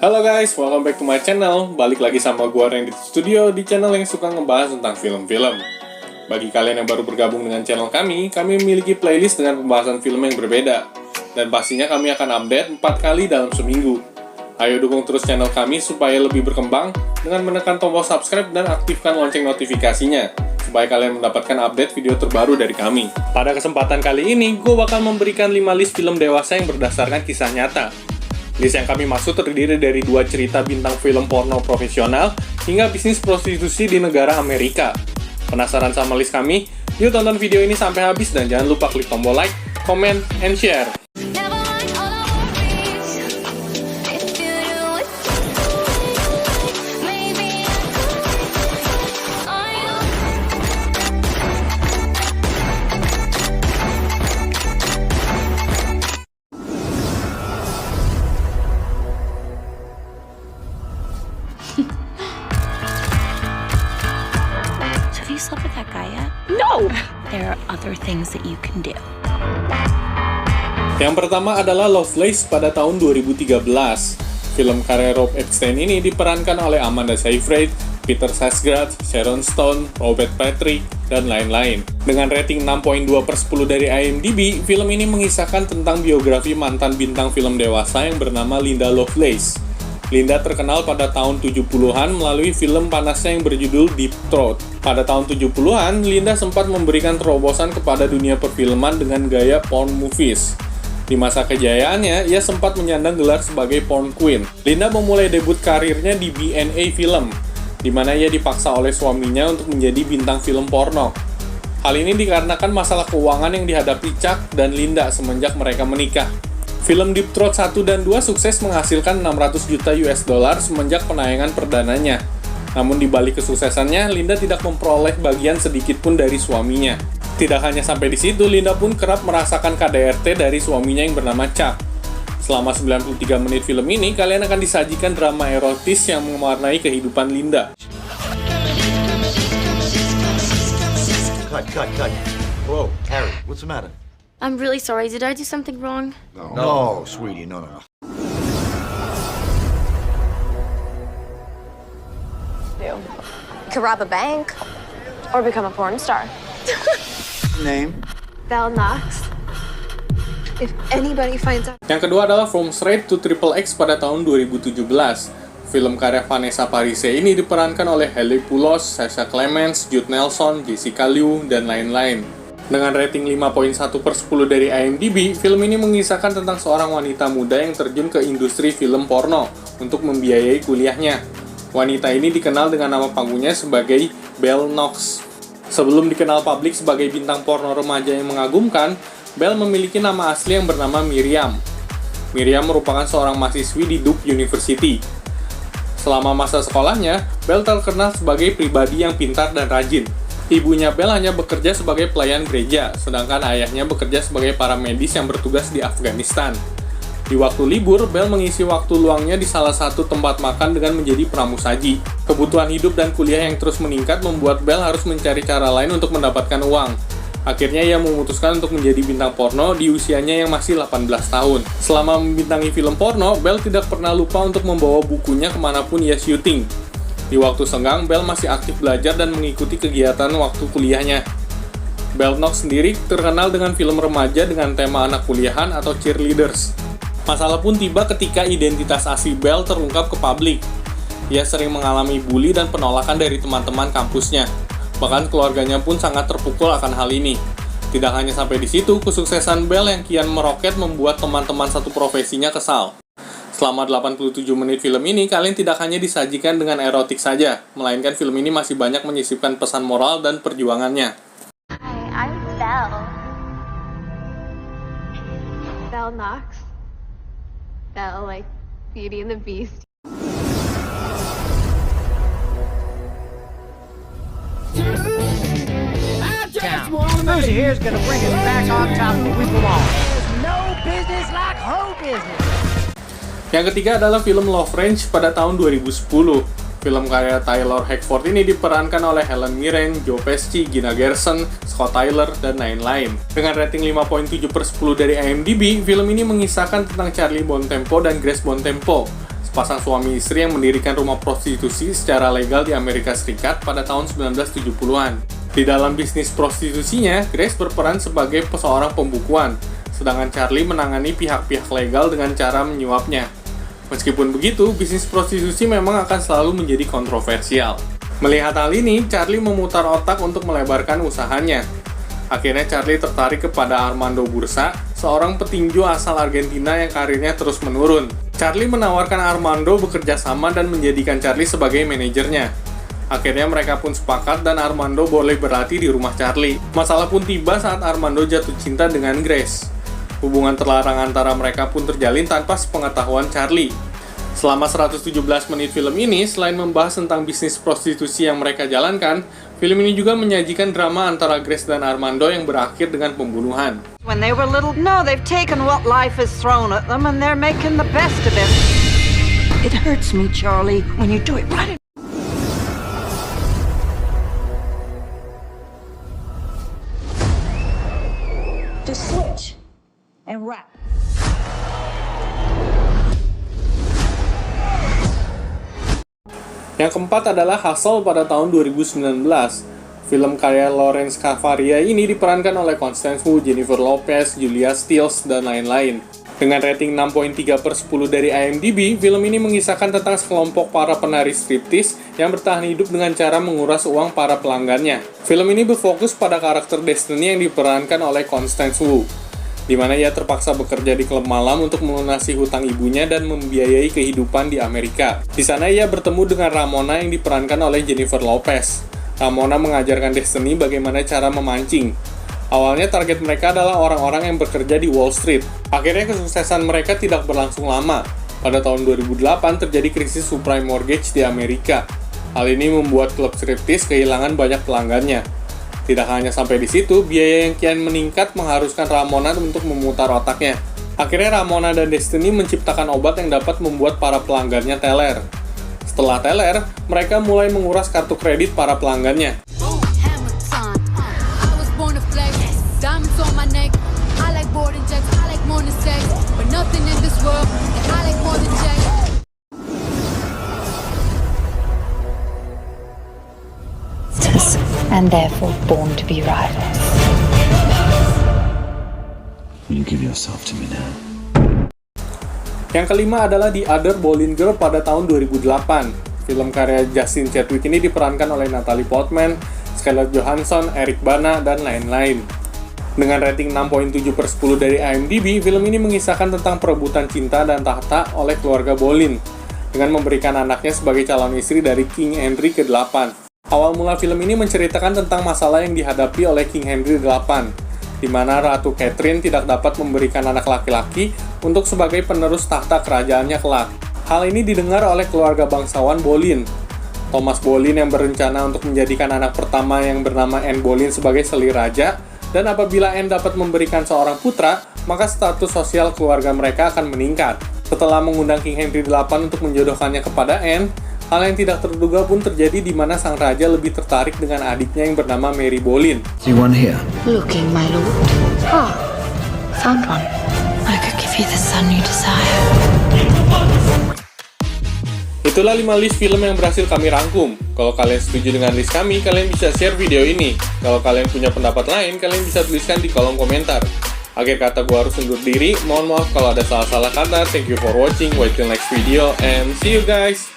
Halo guys, welcome back to my channel. Balik lagi sama gua Randy Studio di channel yang suka ngebahas tentang film-film. Bagi kalian yang baru bergabung dengan channel kami memiliki playlist dengan pembahasan film yang berbeda. Dan pastinya kami akan update 4 kali dalam seminggu. Ayo dukung terus channel kami supaya lebih berkembang dengan menekan tombol subscribe dan aktifkan lonceng notifikasinya, supaya kalian mendapatkan update video terbaru dari kami. Pada kesempatan kali ini, gue bakal memberikan 5 list film dewasa yang berdasarkan kisah nyata. List yang kami maksud terdiri dari 2 cerita bintang film porno profesional hingga bisnis prostitusi di negara Amerika. Penasaran sama list kami? Yuk tonton video ini sampai habis dan jangan lupa klik tombol like, comment, and share. Have you slept with that guy yet? No! There are other things that you can do. Yang pertama adalah Lovelace pada tahun 2013. Film karya Rob Epstein ini diperankan oleh Amanda Seyfried, Peter Sarsgaard, Sharon Stone, Robert Patrick, dan lain-lain. Dengan rating 6.2/10 dari IMDb, film ini mengisahkan tentang biografi mantan bintang film dewasa yang bernama Linda Lovelace. Linda terkenal pada tahun 70-an melalui film panasnya yang berjudul Deep Throat. Pada tahun 70-an, Linda sempat memberikan terobosan kepada dunia perfilman dengan gaya porn movies. Di masa kejayaannya, ia sempat menyandang gelar sebagai porn queen. Linda memulai debut karirnya di B&A Film, di mana ia dipaksa oleh suaminya untuk menjadi bintang film porno. Hal ini dikarenakan masalah keuangan yang dihadapi Chuck dan Linda semenjak mereka menikah. Film Deep Throat 1 dan 2 sukses menghasilkan 600 juta US dollar semenjak penayangan perdananya. Namun di balik kesuksesannya, Linda tidak memperoleh bagian sedikit pun dari suaminya. Tidak hanya sampai di situ, Linda pun kerap merasakan KDRT dari suaminya yang bernama Chuck. Selama 93 menit film ini, kalian akan disajikan drama erotis yang mewarnai kehidupan Linda. Cut. Whoa, Harry, what's the matter? I'm really sorry. Did I do something wrong? No, sweetie, no. Could rob a bank or become a porn star. Name? Belle Knox. If anybody finds out. Yang kedua adalah From Straight to Triple X pada tahun 2017. Film karya Vanessa Parise ini diperankan oleh Hailey Poulos, Sasha Clemens, Jude Nelson, Jessica Liu, dan lain-lain. Dengan rating 5.1/10 dari IMDb, film ini mengisahkan tentang seorang wanita muda yang terjun ke industri film porno untuk membiayai kuliahnya. Wanita ini dikenal dengan nama panggungnya sebagai Belle Knox. Sebelum dikenal publik sebagai bintang porno remaja yang mengagumkan, Belle memiliki nama asli yang bernama Miriam. Miriam merupakan seorang mahasiswi di Duke University. Selama masa sekolahnya, Belle terkenal sebagai pribadi yang pintar dan rajin. Ibunya Belle hanya bekerja sebagai pelayan gereja, sedangkan ayahnya bekerja sebagai paramedis yang bertugas di Afghanistan. Di waktu libur, Belle mengisi waktu luangnya di salah satu tempat makan dengan menjadi pramusaji. Kebutuhan hidup dan kuliah yang terus meningkat membuat Belle harus mencari cara lain untuk mendapatkan uang. Akhirnya ia memutuskan untuk menjadi bintang porno di usianya yang masih 18 tahun. Selama membintangi film porno, Belle tidak pernah lupa untuk membawa bukunya kemanapun ia syuting. Di waktu senggang, Belle masih aktif belajar dan mengikuti kegiatan waktu kuliahnya. Belle Knox sendiri terkenal dengan film remaja dengan tema anak kuliahan atau cheerleaders. Masalah pun tiba ketika identitas asli Belle terungkap ke publik. Ia sering mengalami bully dan penolakan dari teman-teman kampusnya. Bahkan keluarganya pun sangat terpukul akan hal ini. Tidak hanya sampai di situ, kesuksesan Belle yang kian meroket membuat teman-teman satu profesinya kesal. Selama 87 menit film ini, kalian tidak hanya disajikan dengan erotik saja, melainkan film ini masih banyak menyisipkan pesan moral dan perjuangannya. Hi, I'm Belle. Belle Knox. Belle, like Beauty and the Beast. Boozy here's gonna bring us back on top where we belong. There's no business like hoe business. Yang ketiga adalah film Love Range pada tahun 2010. Film karya Taylor Hackford ini diperankan oleh Helen Mirren, Joe Pesci, Gina Gershon, Scott Tyler, dan lain-lain. Dengan rating 5.7/10 dari IMDb, film ini mengisahkan tentang Charlie Bontempo dan Grace Bontempo, sepasang suami istri yang mendirikan rumah prostitusi secara legal di Amerika Serikat pada tahun 1970-an. Di dalam bisnis prostitusinya, Grace berperan sebagai seorang pembukuan, sedangkan Charlie menangani pihak-pihak legal dengan cara menyuapnya. Meskipun begitu, bisnis prostitusi memang akan selalu menjadi kontroversial. Melihat hal ini, Charlie memutar otak untuk melebarkan usahanya. Akhirnya Charlie tertarik kepada Armando Bursa, seorang petinju asal Argentina yang karirnya terus menurun. Charlie menawarkan Armando bekerja sama dan menjadikan Charlie sebagai manajernya. Akhirnya mereka pun sepakat dan Armando boleh berlatih di rumah Charlie. Masalah pun tiba saat Armando jatuh cinta dengan Grace. Hubungan terlarang antara mereka pun terjalin tanpa sepengetahuan Charlie. Selama 117 menit film ini, selain membahas tentang bisnis prostitusi yang mereka jalankan, film ini juga menyajikan drama antara Grace dan Armando yang berakhir dengan pembunuhan. When they were little, no, they've taken what life has thrown at them and they're making the best of it. It hurts me, Charlie, when you do it right. To switch and rap. Yang keempat adalah Hustle pada tahun 2019. Film karya Lawrence Cavaria ini diperankan oleh Constance Wu, Jennifer Lopez, Julia Stiles, dan lain-lain. Dengan rating 6.3/10 dari IMDb, film ini mengisahkan tentang sekelompok para penari striptease yang bertahan hidup dengan cara menguras uang para pelanggannya. Film ini berfokus pada karakter Destiny yang diperankan oleh Constance Wu, di mana ia terpaksa bekerja di klub malam untuk melunasi hutang ibunya dan membiayai kehidupan di Amerika. Di sana ia bertemu dengan Ramona yang diperankan oleh Jennifer Lopez. Ramona mengajarkan Destiny bagaimana cara memancing. Awalnya target mereka adalah orang-orang yang bekerja di Wall Street. Akhirnya kesuksesan mereka tidak berlangsung lama. Pada tahun 2008 terjadi krisis subprime mortgage di Amerika. Hal ini membuat klub striptease kehilangan banyak pelanggannya. Tidak hanya sampai di situ, biaya yang kian meningkat mengharuskan Ramona untuk memutar otaknya. Akhirnya Ramona dan Destiny menciptakan obat yang dapat membuat para pelanggannya teler. Setelah teler, mereka mulai menguras kartu kredit para pelanggannya. And therefore born to be rivals. You give yourself to me now. Yang kelima adalah The Other Boleyn Girl pada tahun 2008. Film karya Justin Chadwick ini diperankan oleh Natalie Portman, Scarlett Johansson, Eric Bana, dan lain-lain. Dengan rating 6.7/10 dari IMDb, film ini mengisahkan tentang perebutan cinta dan tahta oleh keluarga Boleyn, dengan memberikan anaknya sebagai calon istri dari King Henry ke-8. Awal mula film ini menceritakan tentang masalah yang dihadapi oleh King Henry VIII, di mana Ratu Catherine tidak dapat memberikan anak laki-laki untuk sebagai penerus tahta kerajaannya kelak. Hal ini didengar oleh keluarga bangsawan Boleyn. Thomas Boleyn yang berencana untuk menjadikan anak pertama yang bernama Anne Boleyn sebagai seli raja, dan apabila Anne dapat memberikan seorang putra, maka status sosial keluarga mereka akan meningkat. Setelah mengundang King Henry VIII untuk menjodohkannya kepada Anne, hal yang tidak terduga pun terjadi di mana sang raja lebih tertarik dengan adiknya yang bernama Mary Boleyn. See one here. Looking, my lord. Ah, found one. I could give you the son you desire. Itulah 5 list film yang berhasil kami rangkum. Kalau kalian setuju dengan list kami, kalian bisa share video ini. Kalau kalian punya pendapat lain, kalian bisa tuliskan di kolom komentar. Akhir kata, gue harus undur diri. Mohon maaf kalau ada salah-salah kata. Thank you for watching. Wait till next video and see you guys.